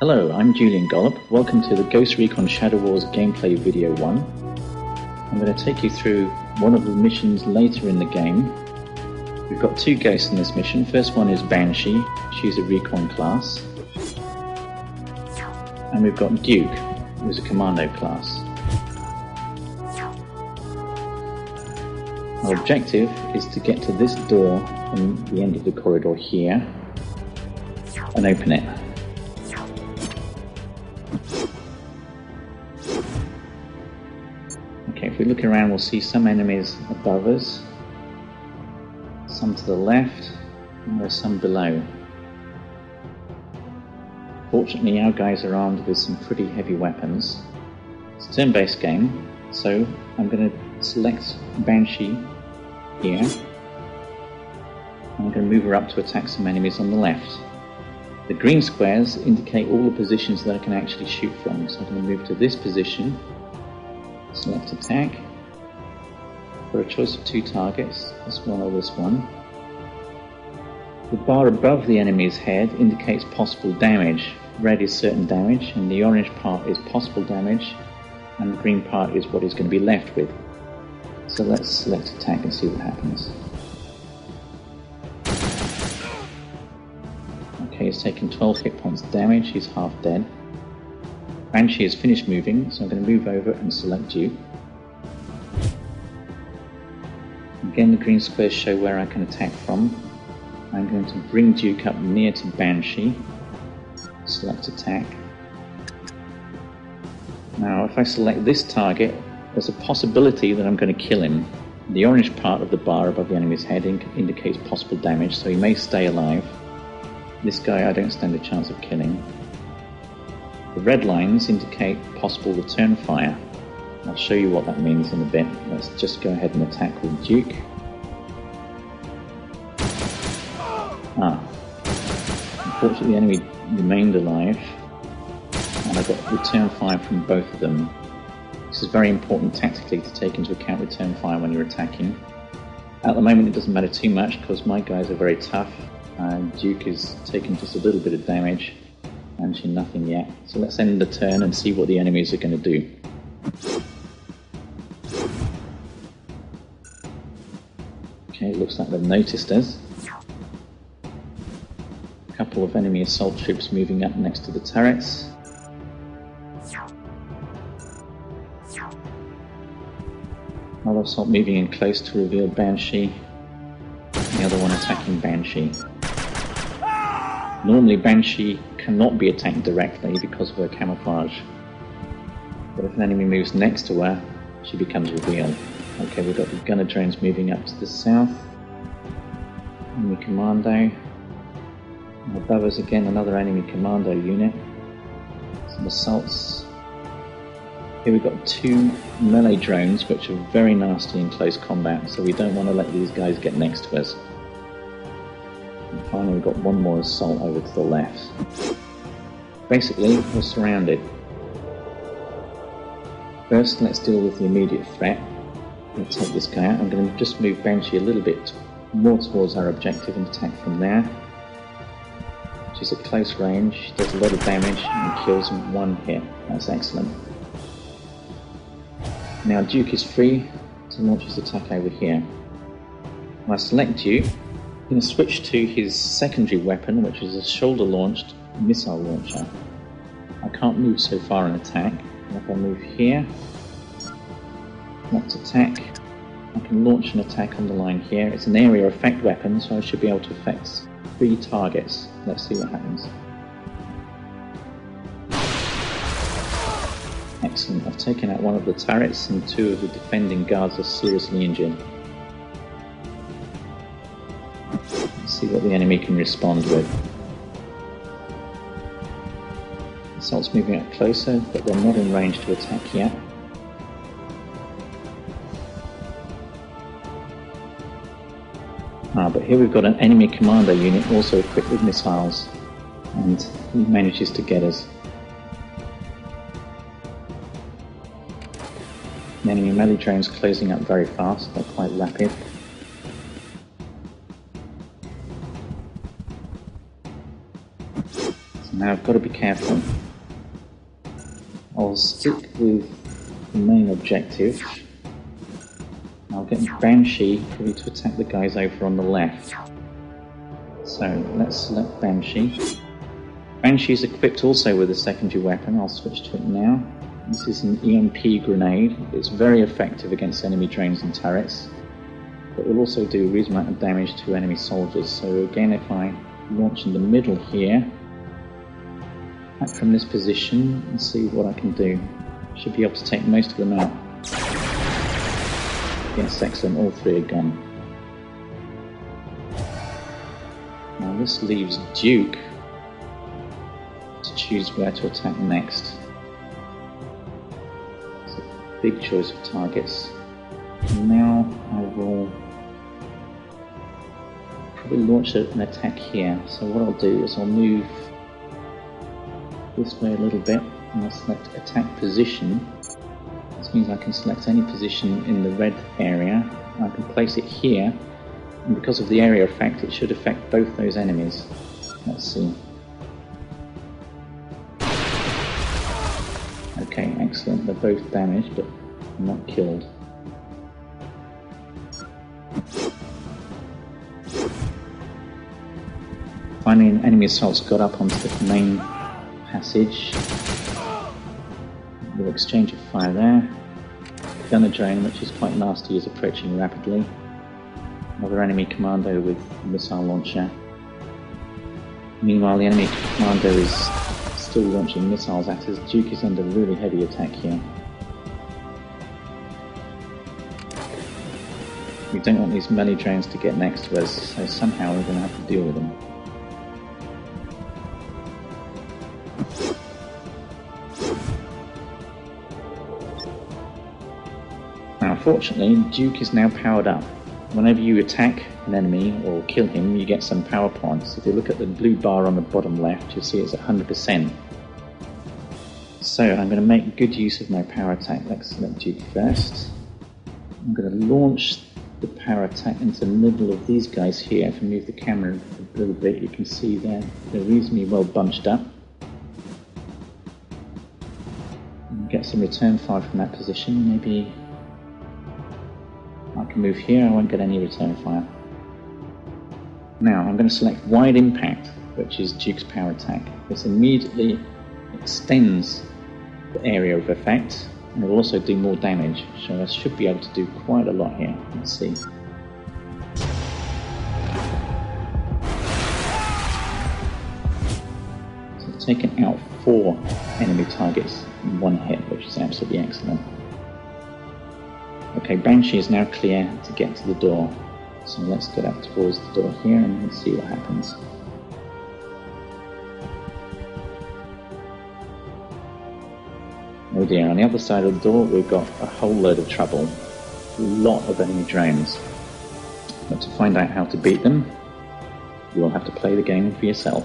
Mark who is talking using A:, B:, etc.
A: Hello, I'm Julian Gollop. Welcome to the Ghost Recon Shadow Wars gameplay video 1. I'm going to take you through one of the missions later in the game. We've got two ghosts in this mission. First one is Banshee. She's a Recon class. And we've got Duke, who's a Commando class. Our objective is to get to this door from the end of the corridor here and open it. Okay, if we look around, we'll see some enemies above us, some to the left, and there's some below. Fortunately, our guys are armed with some pretty heavy weapons. It's a turn-based game, so I'm going to select Banshee here, and I'm going to move her up to attack some enemies on the left. The green squares indicate all the positions that I can actually shoot from, so I'm going to move to this position, select attack. For a choice of two targets, this one or this one. The bar above the enemy's head indicates possible damage. Red is certain damage, and the orange part is possible damage, and the green part is what he's going to be left with. So let's select attack and see what happens. Okay, he's taken 12 hit points damage, he's half dead. Banshee has finished moving, so I'm going to move over and select Duke. Again, the green squares show where I can attack from. I'm going to bring Duke up near to Banshee. Select attack. Now, if I select this target, there's a possibility that I'm going to kill him. The orange part of the bar above the enemy's head indicates possible damage, so he may stay alive. This guy I don't stand a chance of killing. The red lines indicate possible return fire. I'll show you what that means in a bit. Let's just go ahead and attack with Duke. Unfortunately the enemy remained alive, and I got return fire from both of them. This is very important tactically to take into account return fire when you're attacking. At the moment it doesn't matter too much because my guys are very tough, and Duke is taking just a little bit of damage. Banshee nothing yet. So let's end the turn and see what the enemies are going to do. Okay, it looks like they've noticed us. A couple of enemy assault troops moving up next to the turrets. Another assault moving in close to reveal Banshee. The other one attacking Banshee. Normally Banshee cannot be attacked directly because of her camouflage, but if an enemy moves next to her, she becomes revealed. Okay, we've got the gunner drones moving up to the south. Enemy commando. And above us again another enemy commando unit. Some assaults. Here we've got two melee drones which are very nasty in close combat, so we don't want to let these guys get next to us. And finally we've got one more assault over to the left. Basically, we're surrounded. First, let's deal with the immediate threat. Let's take this guy out. I'm going to just move Banshee a little bit more towards our objective and attack from there. She's at close range, she does a lot of damage and kills in one hit. That's excellent. Now Duke is free to launch his attack over here. When I select Duke, I'm going to switch to his secondary weapon, which is a shoulder-launched missile launcher. I can't move so far and attack, and if I move here, not attack, I can launch an attack on the line here. It's an area effect weapon, so I should be able to affect 3 targets. Let's see what happens. Excellent, I've taken out one of the turrets and 2 of the defending guards are seriously injured. Let's see what the enemy can respond with. Assault's moving up closer, but they're not in range to attack yet. But here we've got an enemy commando unit also equipped with missiles, and he manages to get us. The enemy melee drones closing up very fast, they're quite rapid. Now I've got to be careful. I'll stick with the main objective. I'll get Banshee probably to attack the guys over on the left. So let's select Banshee. Banshee is equipped also with a secondary weapon. I'll switch to it now. This is an EMP grenade. It's very effective against enemy drones and turrets. But will also do a reasonable amount of damage to enemy soldiers. So again, if I launch in the middle here, back from this position and see what I can do. Should be able to take most of them out. Yes, excellent, all three are gone. Now this leaves Duke to choose where to attack next. It's a big choice of targets. And now I will probably launch an attack here. So what I'll do is I'll move this way a little bit and I'll select attack position. This means I can select any position in the red area. I can place it here, and because of the area effect it should affect both those enemies. Let's see. Okay, excellent, they're both damaged but not killed. Finally an enemy assault's got up onto the main passage. We'll exchange a fire there. Gunner drone, which is quite nasty, is approaching rapidly. Another enemy commando with a missile launcher. Meanwhile, the enemy commando is still launching missiles at us. Duke is under really heavy attack here. We don't want these melee drones to get next to us, so somehow we're going to have to deal with them. Now, fortunately, Duke is now powered up. Whenever you attack an enemy or kill him, you get some power points. If you look at the blue bar on the bottom left, you'll see it's at 100%. So I'm going to make good use of my power attack. Let's select Duke first. I'm going to launch the power attack into the middle of these guys here. If I move the camera a little bit, you can see they're reasonably well bunched up. Get some return fire from that position. Maybe I can move here, I won't get any return fire. Now I'm going to select Wide Impact, which is Duke's power attack. This immediately extends the area of effect and will also do more damage, so I should be able to do quite a lot here. Let's see. So I've taken out 4 enemy targets in 1 hit, which is absolutely excellent. Okay, Banshee is now clear to get to the door. So let's get up towards the door here and let's see what happens. Oh dear, on the other side of the door we've got a whole load of trouble. A lot of enemy drones. But to find out how to beat them, you'll have to play the game for yourself.